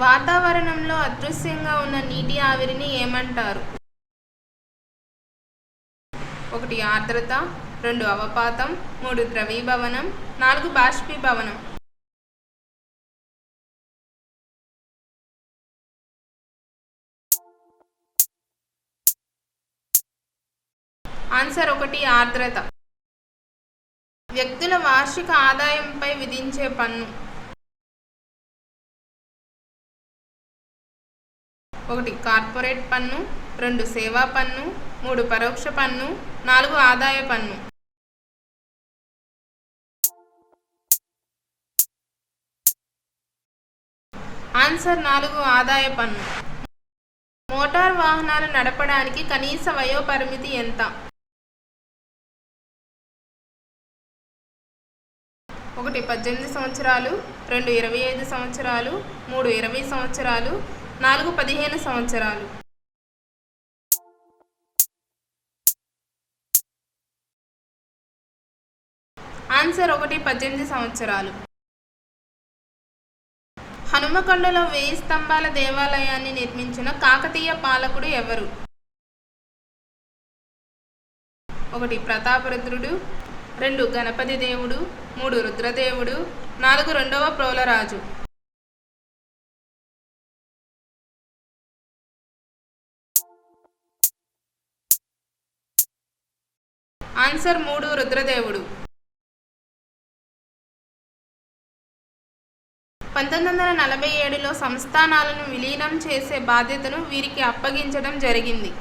వాతావరణంలో అదృశ్యంగా ఉన్న నీటి ఆవిరిని ఏమంటారు? 1 ఆర్ద్రత, 2 అవపాతం, 3 ద్రవీభవనం, 4 బాష్పీభవనం. ఆన్సర్ 1 ఆర్ద్రత. వ్యక్తుల వార్షిక ఆదాయంపై విధించే పన్ను. 1 కార్పొరేట్ పన్ను, 2 సేవా పన్ను, 3 పరోక్ష పన్ను, 4 ఆదాయ పన్ను. ఆన్సర్ 4 ఆదాయ పన్ను. మోటార్ వాహనాలు నడపడానికి కనీస వయోపరిమితి ఎంత? 1 18 సంవత్సరాలు, 2 25 సంవత్సరాలు, 3 20 సంవత్సరాలు, 4 15 సంవత్సరాలు. ఆన్సర్ 1 18 సంవత్సరాలు. హనుమకొండలో 1000 స్తంభాల దేవాలయాన్ని నిర్మించిన కాకతీయ పాలకుడు ఎవరు? 1 ప్రతాపరుద్రుడు, 2 గణపతి దేవుడు, 3 రుద్రదేవుడు, 4 రెండవ ప్రోలరాజు. ఆన్సర్ 3 రుద్రదేవుడు. 1947లో సంస్థానాలను విలీనం చేసే బాధ్యతను వీరికి అప్పగించడం జరిగింది.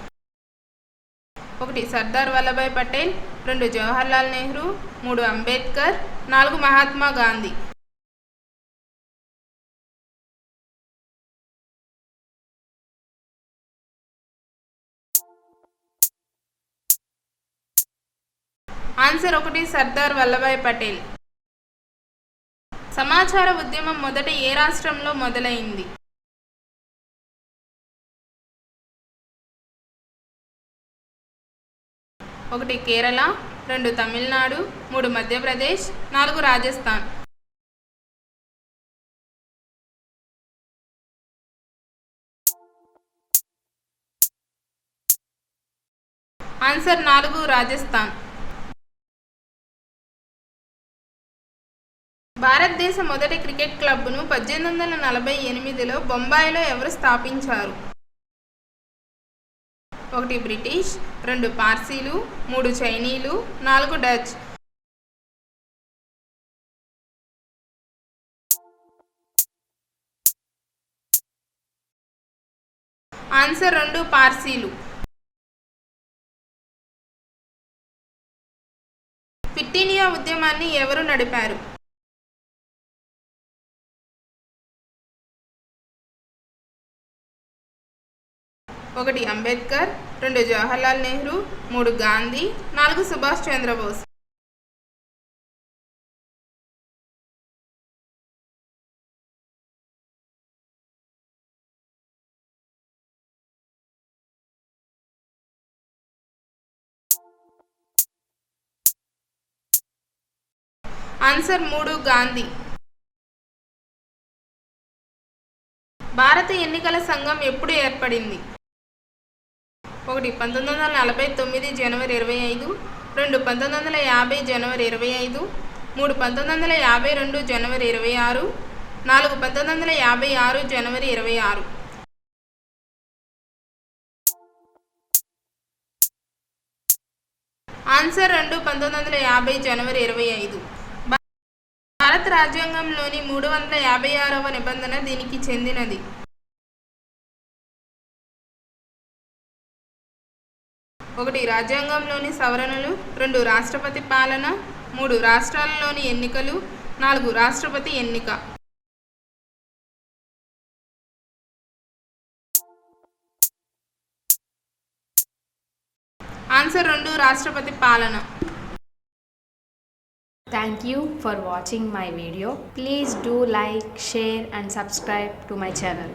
1 సర్దార్ వల్లభాయ్ పటేల్, 2 జవహర్లాల్ నెహ్రూ, 3 అంబేద్కర్, 4 మహాత్మా గాంధీ. ఆన్సర్ 1 సర్దార్ వల్లభాయ్ పటేల్. సమాచార ఉద్యమం మొదట ఏ రాష్ట్రంలో మొదలైంది? 1 కేరళ, 2 తమిళనాడు, 3 మధ్యప్రదేశ్, 4 రాజస్థాన్. ఆన్సర్ 4 రాజస్థాన్. భారతదేశ మొదటి క్రికెట్ క్లబ్ను 1848లో బొంబాయిలో ఎవరు స్థాపించారు? 1 బ్రిటిష్, 2 పార్సీలు, 3 చైనీలు, 4 డచ్. ఆన్సర్ 2 పార్సీలు. క్విట్ ఇండియా ఉద్యమాన్ని ఎవరు నడిపారు? 1 అంబేద్కర్, 2 జవహర్లాల్ నెహ్రూ, 3 గాంధీ, 4 సుభాష్ చంద్రబోస్. ఆన్సర్ 3 గాంధీ. భారత ఎన్నికల సంఘం ఎప్పుడు ఏర్పడింది? 1 1949 జనవరి 25, 2 1950 జనవరి 25, 3 1952 జనవరి 26, 4 1956 జనవరి 26. ఆన్సర్ 2 1950 జనవరి 25. భారత రాజ్యాంగంలోని 356వ నిబంధన దీనికి చెందినది. 1 రాజ్యాంగంలోని సవరణలు, 2 రాష్ట్రపతి పాలన, 3 రాష్ట్రాలలోని ఎన్నికలు, 4 రాష్ట్రపతి ఎన్నిక. ఆన్సర్ 2 రాష్ట్రపతి పాలన. Thank you for watching my video. Please do like, share and subscribe to my channel.